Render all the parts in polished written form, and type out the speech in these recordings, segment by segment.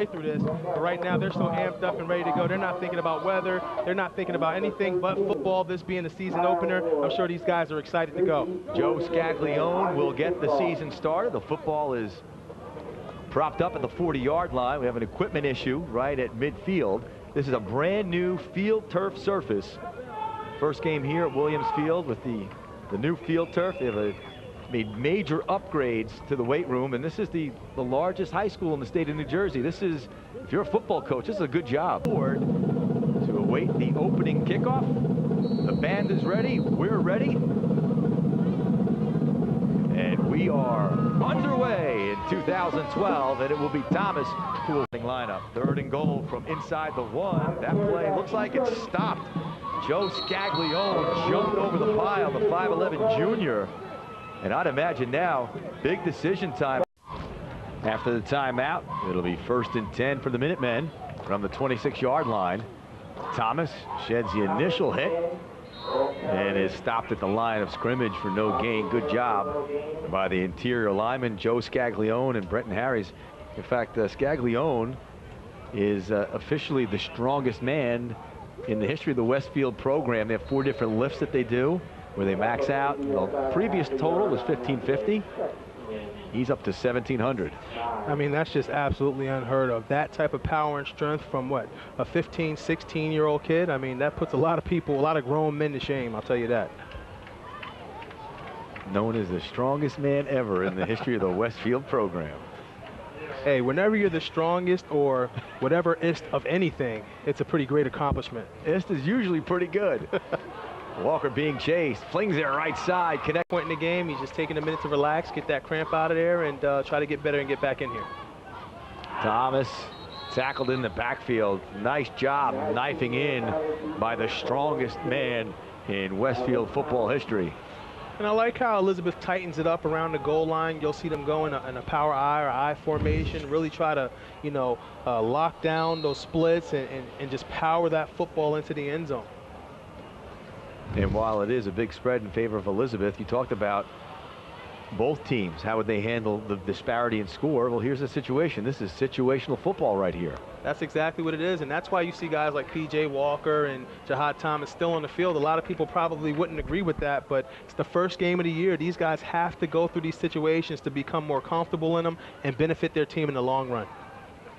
through this. But right now, they're so amped up and ready to go. They're not thinking about weather. They're not thinking about anything but football, this being the season opener. I'm sure these guys are excited to go. Joe Scaglione will get the season started. The football is propped up at the 40-yard line. We have an equipment issue right at midfield. This is a brand new field turf surface. First game here at Williams Field with the new field turf. They have made major upgrades to the weight room, and this is the largest high school in the state of New Jersey. This is, if you're a football coach, this is a good job. To await the opening kickoff. The band is ready. We're ready. And we are underway in 2012, and it will be Thomas who will lineup. 3rd and goal from inside the 1. That play looks like it's stopped. Joe Scaglione jumped over the pile, the 5'11 junior. And I'd imagine now, big decision time. After the timeout, it'll be 1st and 10 for the Minutemen from the 26-yard line. Thomas sheds the initial hit and is stopped at the line of scrimmage for no gain. Good job by the interior linemen, Joe Scaglione and Brenton Harris. In fact, Scaglione is officially the strongest man in the history of the Westfield program. They have 4 different lifts that they do where they max out. The previous total was 1550. He's up to 1700. I mean, that's just absolutely unheard of. That type of power and strength from what, a 15, 16-year-old kid? I mean, that puts a lot of people, a lot of grown men to shame, I'll tell you that. Known as the strongest man ever in the history of the Westfield program. Hey, whenever you're the strongest or whatever ist of anything, it's a pretty great accomplishment. Ist is usually pretty good. Walker being chased, flings it right side, connect. Point in the game, he's just taking a minute to relax, get that cramp out of there, and try to get better and get back in here. Thomas tackled in the backfield. Nice job knifing in by the strongest man in Westfield football history. And I like how Elizabeth tightens it up around the goal line. You'll see them go in a power I or I formation, really try to, you know, lock down those splits and just power that football into the end zone. And while it is a big spread in favor of Elizabeth, you talked about both teams. How would they handle the disparity in score? Well, here's the situation. This is situational football right here. That's exactly what it is, and that's why you see guys like P.J. Walker and Jihad Thomas still on the field. A lot of people probably wouldn't agree with that, but it's the first game of the year. These guys have to go through these situations to become more comfortable in them and benefit their team in the long run.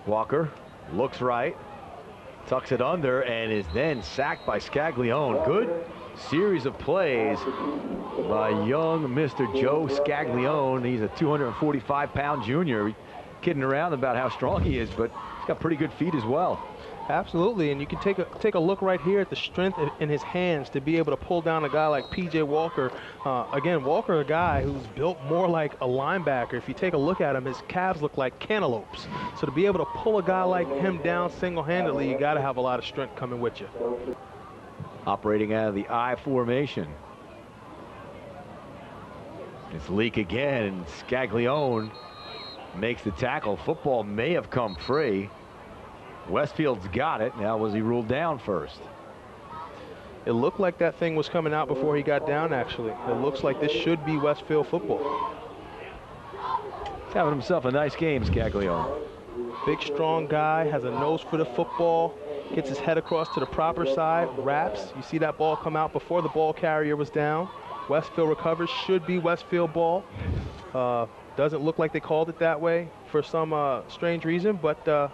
Walker looks right, tucks it under, and is then sacked by Scaglione. Good series of plays by young Mr. Joe Scaglione. He's a 245-pound junior. Kidding around about how strong he is, but he's got pretty good feet as well. Absolutely, and you can take a look right here at the strength in his hands to be able to pull down a guy like P.J. Walker. Again, Walker, a guy who's built more like a linebacker. If you take a look at him, his calves look like cantaloupes. So to be able to pull a guy like him down single-handedly, you got to have a lot of strength coming with you. Operating out of the I formation. It's Leak again, and Scaglione makes the tackle. Football may have come free. Westfield's got it. Now, was he ruled down first? It looked like that thing was coming out before he got down, actually. It looks like this should be Westfield football. He's having himself a nice game, Scaglione. Big, strong guy, has a nose for the football, gets his head across to the proper side, wraps. You see that ball come out before the ball carrier was down. Westfield recovers, should be Westfield ball. Doesn't look like they called it that way for some strange reason, but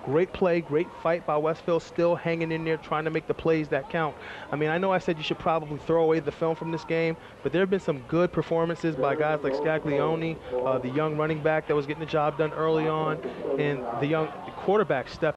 great play, great fight by Westfield, still hanging in there, trying to make the plays that count. I mean, I know I said you should probably throw away the film from this game, but there have been some good performances by guys like Scaglione, the young running back that was getting the job done early on, and the young quarterback step